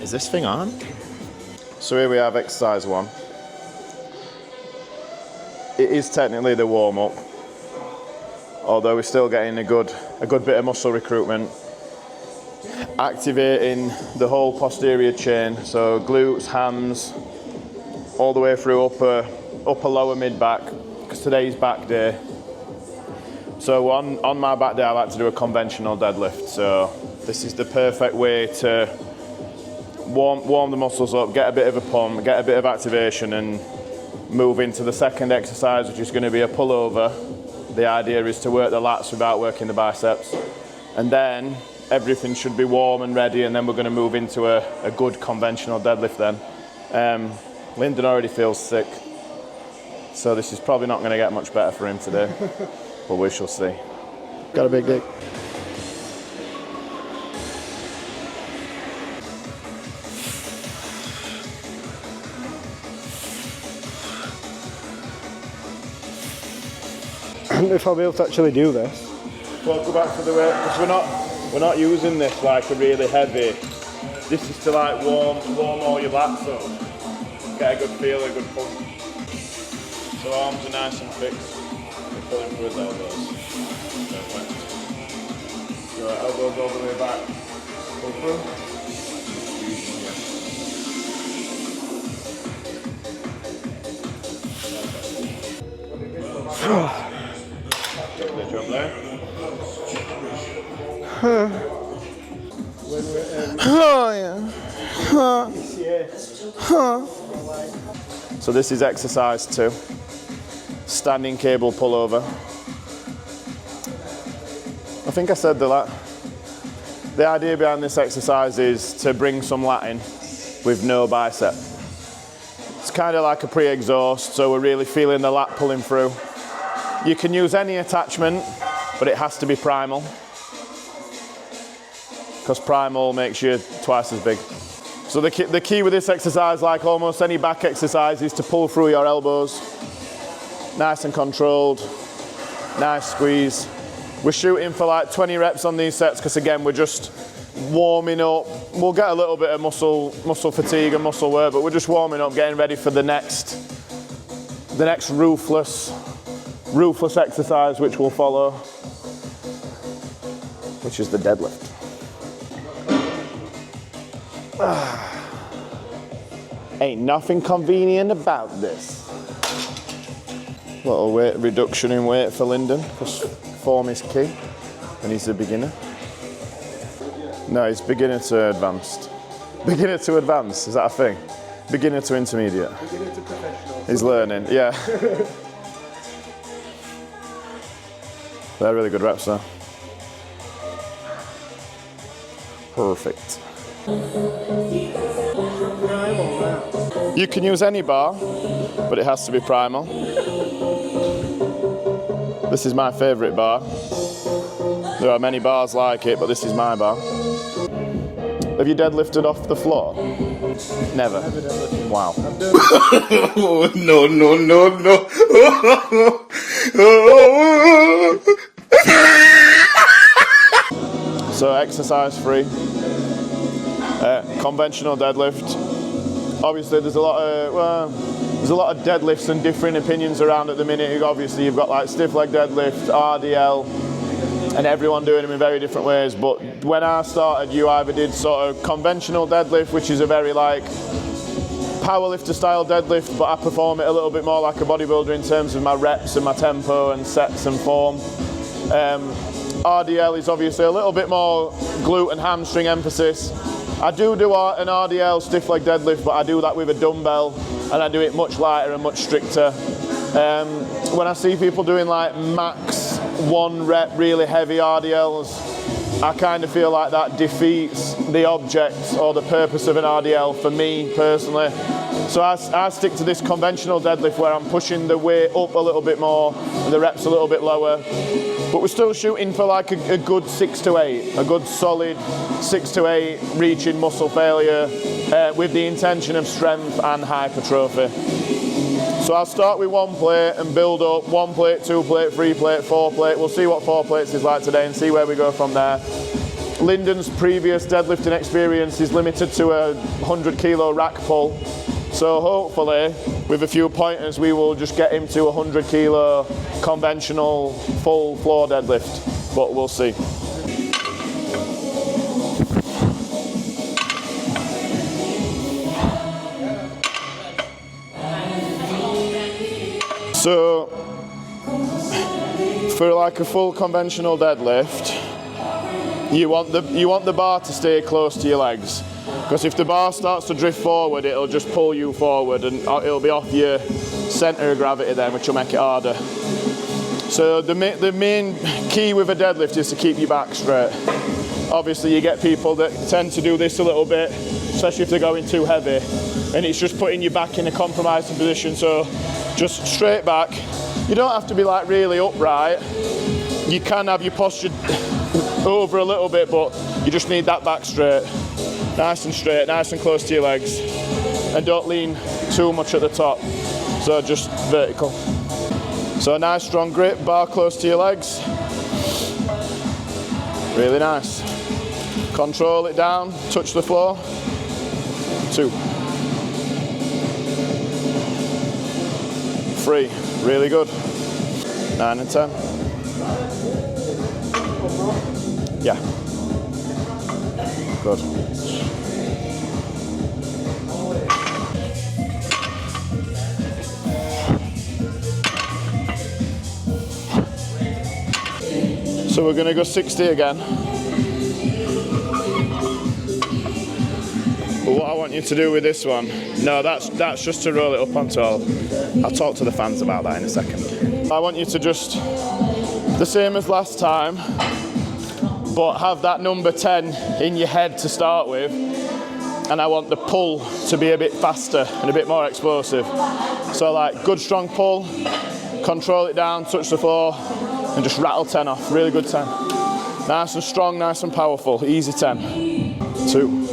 Is this thing on? So here we have exercise 1. It is technically the warm-up, although we're still getting a good bit of muscle recruitment. Activating the whole posterior chain, so glutes, hams, all the way through upper lower mid back, because today's back day. So on my back day I like to do a conventional deadlift, so this is the perfect way to warm the muscles up, get a bit of a pump, get a bit of activation, and move into the second exercise, which is going to be a pullover. The idea is to work the lats without working the biceps, and then everything should be warm and ready, and then we're going to move into a good conventional deadlift then. Lyndon already feels sick, so this is probably not going to get much better for him today, but we shall see. Got a big dick. I don't know if I'll be able to actually do this. Well, go back to the weight, because we're not using this like a really heavy. This is to like warm all your lats up. Get a good feel, a good pump. So arms are nice and fixed. We're pulling through his elbows. Perfect. So elbows all the way back. Pull through. Good job there. Oh yeah. So this is exercise 2. Standing cable pullover. I think I said the idea behind this exercise is to bring some lat in with no bicep. It's kind of like a pre-exhaust, so we're really feeling the lat pulling through. You can use any attachment, but it has to be primal, because primal makes you twice as big. So the key with this exercise, like almost any back exercise, is to pull through your elbows. Nice and controlled, nice squeeze. We're shooting for like 20 reps on these sets, because again, we're just warming up. We'll get a little bit of muscle fatigue and muscle work, but we're just warming up, getting ready for the next ruthless exercise, which will follow, which is the deadlift. Ain't nothing convenient about this. Little weight reduction in weight for Lyndon, because form is key, and he's a beginner. No, he's beginner to advanced. Beginner to advanced, is that a thing? Beginner to intermediate. Beginner to professional. He's learning, yeah. They're really good reps though. Perfect. You can use any bar, but it has to be primal. This is my favourite bar. There are many bars like it, but this is my bar. Have you deadlifted off the floor? Never. Wow. No. So exercise 3. Conventional deadlift. Obviously, there's a lot of deadlifts and different opinions around at the minute. Obviously, you've got like stiff leg deadlift, RDL, and everyone doing them in very different ways. But when I started, you either did sort of conventional deadlift, which is a very like powerlifter style deadlift, but I perform it a little bit more like a bodybuilder in terms of my reps and my tempo and sets and form. RDL is obviously a little bit more glute and hamstring emphasis. I do an RDL stiff leg deadlift, but I do that with a dumbbell, and I do it much lighter and much stricter. When I see people doing like max 1 rep really heavy RDLs, I kind of feel like that defeats the object or the purpose of an RDL for me personally. So I stick to this conventional deadlift where I'm pushing the weight up a little bit more and the reps a little bit lower. But we're still shooting for like a good 6 to 8, a good solid 6 to 8 reaching muscle failure with the intention of strength and hypertrophy. So I'll start with 1 plate and build up 1 plate, 2 plate, 3 plate, 4 plate. We'll see what 4 plates is like today and see where we go from there. Lyndon's previous deadlifting experience is limited to a 100 kilo rack pull. So hopefully, with a few pointers, we will just get him to a 100 kilo conventional full floor deadlift, but we'll see. So, for like a full conventional deadlift, you want the bar to stay close to your legs, because if the bar starts to drift forward, it'll just pull you forward and it'll be off your centre of gravity then, which will make it harder. So the main key with a deadlift is to keep your back straight. Obviously you get people that tend to do this a little bit, especially if they're going too heavy, and it's just putting your back in a compromising position. So just straight back. You don't have to be like really upright. You can have your posture over a little bit, but you just need that back straight. Nice and straight, nice and close to your legs. And don't lean too much at the top. So just vertical. So a nice strong grip, bar close to your legs. Really nice. Control it down, touch the floor. 2. 3, really good. 9 and 10. Yeah. Good. So we're going to go 60 again. But what I want you to do with this one, no, that's just to roll it up onto all. I'll talk to the fans about that in a second. I want you to just, the same as last time, but have that number 10 in your head to start with, and I want the pull to be a bit faster and a bit more explosive. So like good strong pull, control it down, touch the floor, and just rattle 10 off. Really good 10. Nice and strong, nice and powerful. Easy 10. 2.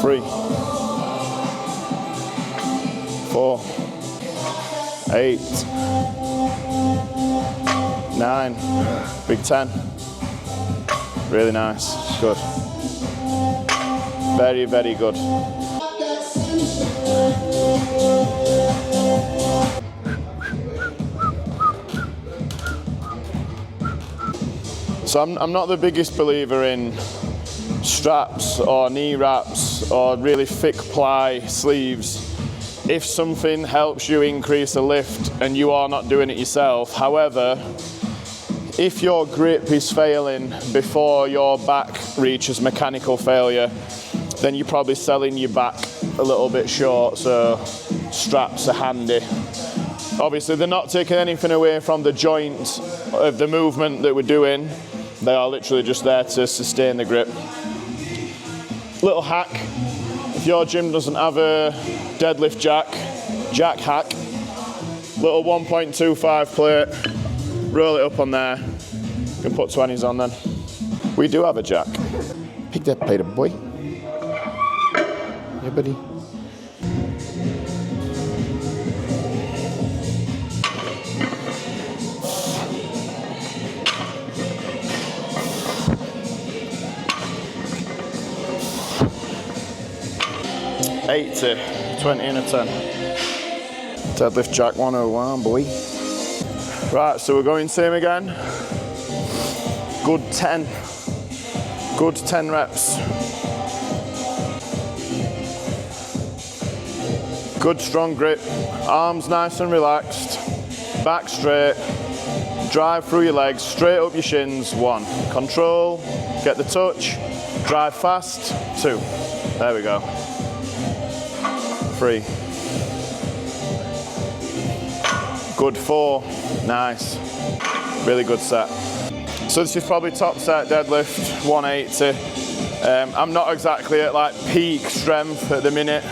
3. 4. 8. 9. Big 10. Really nice. Good. Very, very good. So I'm not the biggest believer in straps or knee wraps or really thick ply sleeves if something helps you increase the lift and you are not doing it yourself. However, if your grip is failing before your back reaches mechanical failure, then you're probably selling your back a little bit short, so straps are handy. Obviously they're not taking anything away from the joint of the movement that we're doing. They are literally just there to sustain the grip. Little hack, if your gym doesn't have a deadlift jack hack, little 1.25 plate, roll it up on there, you can put 20s on then. We do have a jack. Pick that plate up, boy. Yeah, buddy. Eight to 20 and a 10. Deadlift jack 101, boy. Right, so we're going same again. Good 10. Good 10 reps. Good strong grip. Arms nice and relaxed. Back straight. Drive through your legs, straight up your shins. 1. Control. Get the touch. Drive fast. 2. There we go. 3. Good 4. Nice. Really good set. So this is probably top set deadlift, 180. I'm not exactly at like peak strength at the minute.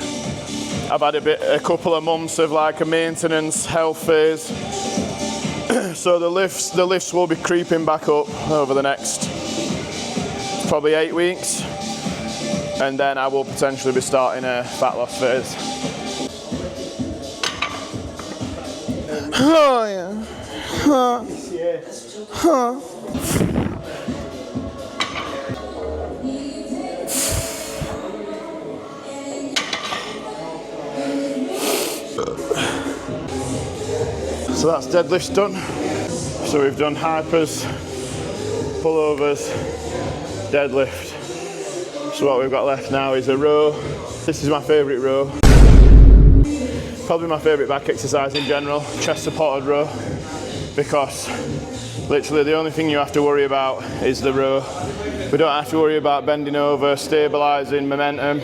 I've had a couple of months of like a maintenance health phase. So the lifts will be creeping back up over the next probably 8 weeks. And then I will potentially be starting a fat loss phase. Oh yeah. Huh. Huh. So that's deadlifts done. So we've done hypers, pullovers, deadlift. So what we've got left now is a row. This is my favourite row. Probably my favourite back exercise in general, chest supported row, because literally the only thing you have to worry about is the row. We don't have to worry about bending over, stabilising, momentum.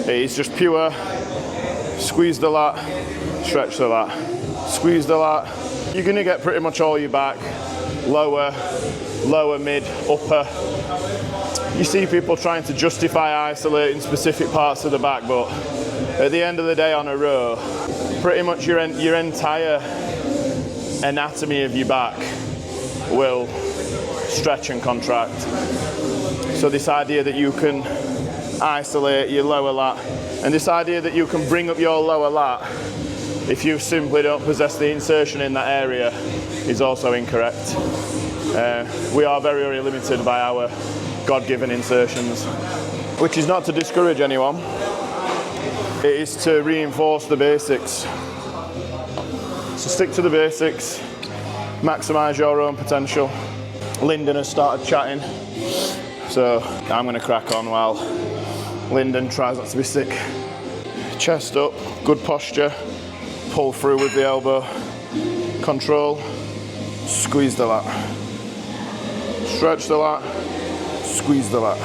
It is just pure squeeze the lat, stretch the lat, squeeze the lat. You're going to get pretty much all your back, lower, mid, upper. You see people trying to justify isolating specific parts of the back, but at the end of the day on a row, pretty much your entire anatomy of your back will stretch and contract. So this idea that you can isolate your lower lat, and this idea that you can bring up your lower lat if you simply don't possess the insertion in that area is also incorrect. We are very, very limited by our God-given insertions, which is not to discourage anyone. It is to reinforce the basics. So stick to the basics, maximise your own potential. Lyndon has started chatting, so I'm going to crack on while Lyndon tries not to be sick. Chest up, good posture, pull through with the elbow, control, squeeze the lat, stretch the lat, squeeze the lat,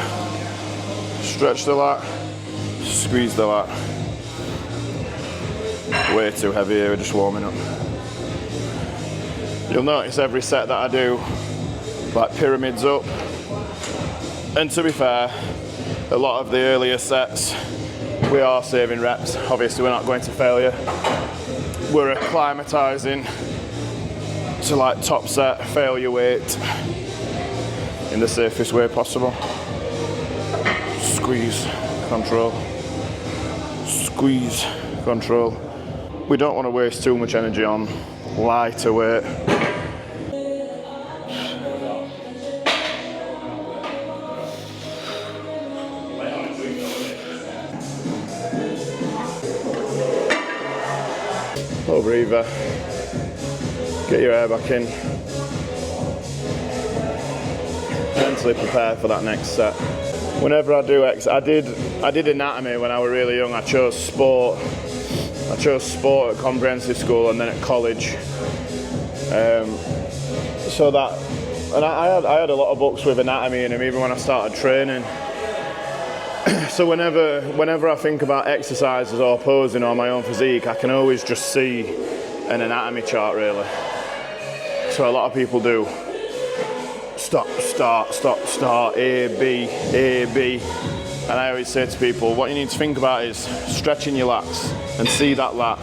stretch the lat, squeeze the lat. Way too heavy here, we're just warming up. You'll notice every set that I do, like pyramids up. And to be fair, a lot of the earlier sets, we are saving reps. Obviously, we're not going to failure. We're acclimatizing to like top set, failure weight in the safest way possible. Squeeze, control. Squeeze, control. We don't want to waste too much energy on lighter weight. Little breather. Get your air back in. Mentally prepare for that next set. Whenever I do I did anatomy when I was really young. I chose sport at comprehensive school and then at college. So that, and I had a lot of books with anatomy in them even when I started training. So whenever I think about exercises or posing or my own physique, I can always just see an anatomy chart really. So a lot of people do stop, start, stop, start, A, B. And I always say to people, what you need to think about is stretching your lats and see that lat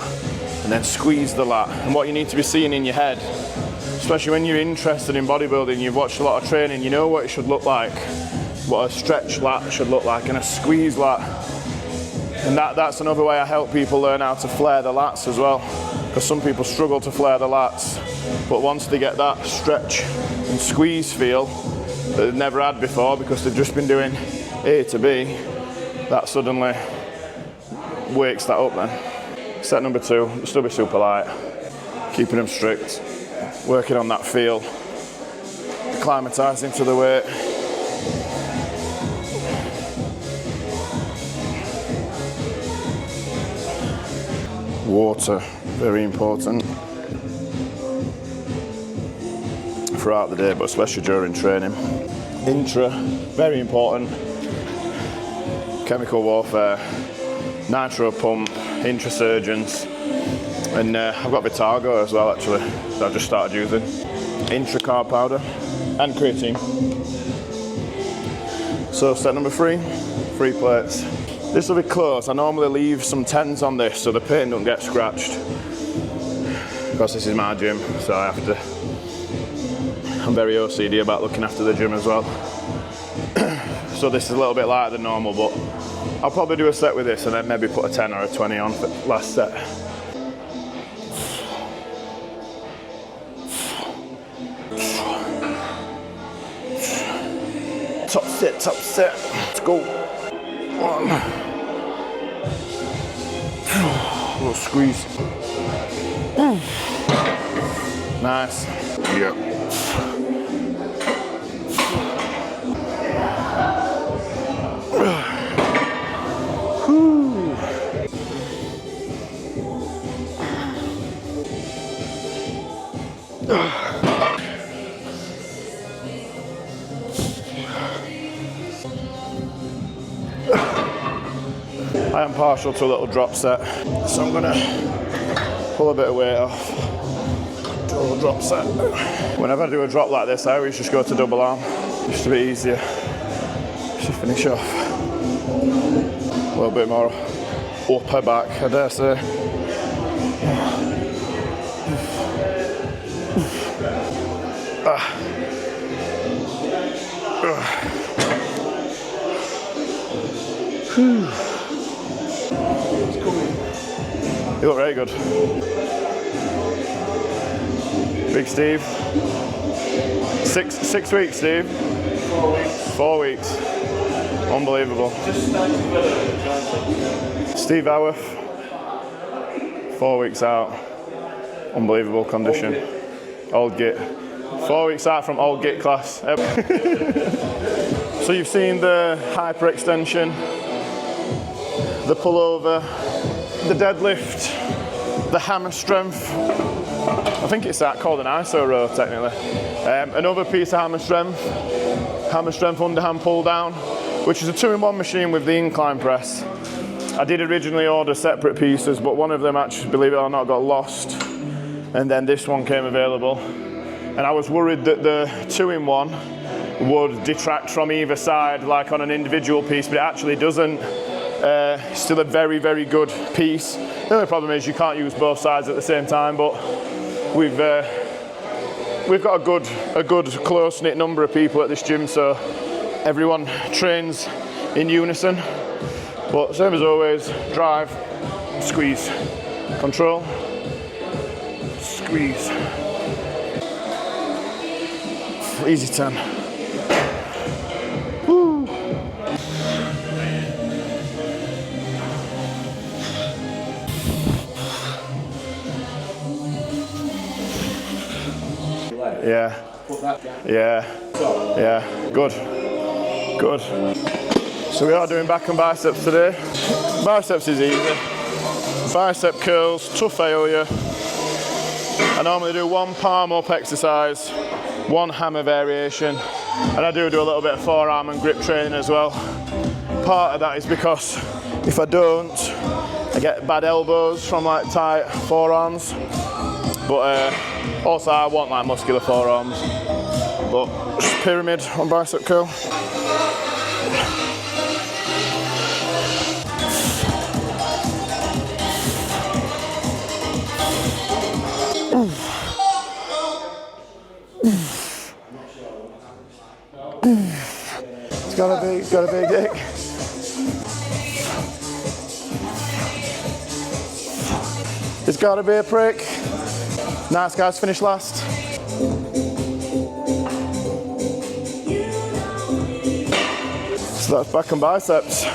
and then squeeze the lat. And what you need to be seeing in your head, especially when you're interested in bodybuilding, you've watched a lot of training, you know what it should look like, what a stretch lat should look like and a squeeze lat. And that's another way I help people learn how to flare the lats as well, because some people struggle to flare the lats, but once they get that stretch and squeeze feel that they've never had before because they've just been doing A to B, that suddenly wakes that up then. Set number 2, still be super light, keeping them strict, working on that feel, acclimatising to the weight. Water, very important throughout the day, but especially during training. Intra, very important. Chemical warfare, nitro pump, intrasurgence, and I've got Vitago as well actually, that I've just started using. Intra carb powder and creatine. So set number 3, 3 plates. This will be close. I normally leave some 10s on this so the paint don't get scratched, because this is my gym, so I'm very OCD about looking after the gym as well. So this is a little bit lighter than normal, but I'll probably do a set with this and then maybe put a 10 or a 20 on for last set. Top set, let's go. 1. A little squeeze. Nice. Yep. I am partial to a little drop set, so I'm gonna pull a bit of weight off. Do a little drop set. Whenever I do a drop like this, I always just go to double arm, just a bit easier. Just to finish off. A little bit more upper back, I dare say. You look very good. Big Steve. Six weeks, Steve. 4 weeks. 4 weeks. Unbelievable. Just started to Steve Howarth. 4 weeks out. Unbelievable condition. Old git. 4 weeks out from old git class. So you've seen the hyperextension, the pullover, the deadlift, the hammer strength. I think it's called an iso row technically. Another piece of hammer strength underhand pull down, which is a 2-in-1 machine with the incline press. I did originally order separate pieces, but one of them actually, believe it or not, got lost. And then this one came available. And I was worried that the 2-in-1 would detract from either side, like on an individual piece, but it actually doesn't. Still a very, very good piece. The only problem is you can't use both sides at the same time, but we've got a good close-knit number of people at this gym, so everyone trains in unison. But same as always, drive, squeeze, control, squeeze. Easy 10. Woo. Yeah. Yeah. Yeah. Good. Good. So we are doing back and biceps today. Biceps is easy. Bicep curls, tough failure. I normally do 1 palm up exercise, 1 hammer variation, and I do a little bit of forearm and grip training as well. Part of that is because if I don't, I get bad elbows from like tight forearms, but also I want like muscular forearms. But just pyramid on bicep curl. It's got a big dick. It's gotta be a prick. Nice guys, finish last. So that's back and biceps.